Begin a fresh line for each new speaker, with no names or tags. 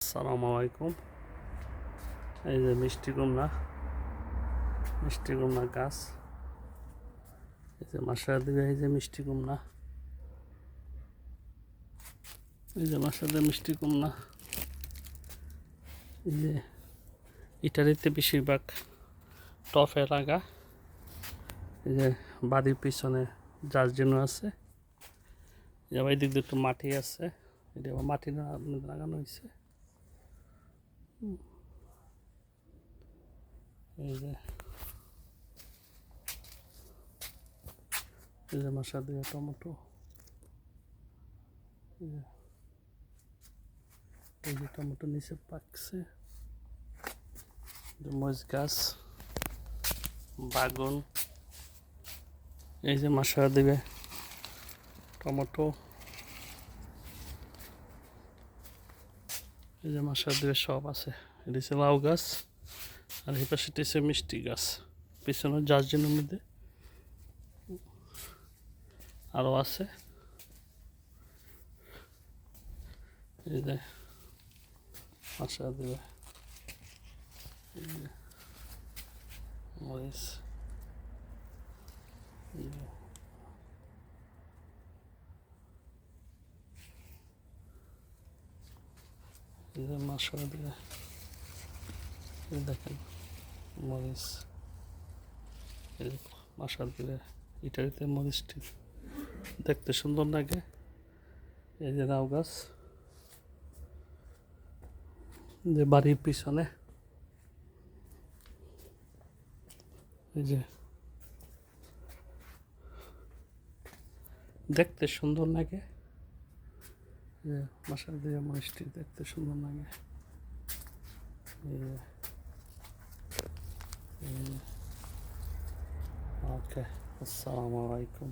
আসসালামু আলাইকুম। এই যে মিষ্টি কুমড়া গাছ। এই যে মাসার দিকে এই যে মিষ্টি কুমড়া, এই যে মাসার দিকে মিষ্টি কুমড়া। এই যে ইটালিতে বেশিরভাগ টফে লাগা। এই যে বাড়ির পিছনে জার্জিনো আছে। এই দিক দিয়ে একটু মাটি আছে, এটা আবার মাটি লাগানো হয়েছে। এই যে মাসার দিকে টমেটো, এই যে টমেটো নিচে পাকছে। মরিচ গাছ, বাগুন, এই যে মাসার দিকে টমেটো, এই যে মাসার দিকে সব আছে। এটা হচ্ছে লাউ গাছ, আর এই পাশে হচ্ছে মিষ্টি গাছ। পিছনে জার্জিনের মধ্যে আরও আছে। এই যে মাসার দিকে মরিচ, এই যে মাসার দিকে দেখেন মরিচ, এই যে মাসার দিকে ইটালিতে মরিচটি দেখতে সুন্দর লাগে। এই যে লাউ গাছ, যে বাড়ির পিছনে এই যে দেখতে সুন্দর লাগে। মাসার দিয়ে মরিচটি দেখতে সুন্দর লাগে। ওকে, আসসালামু আলাইকুম।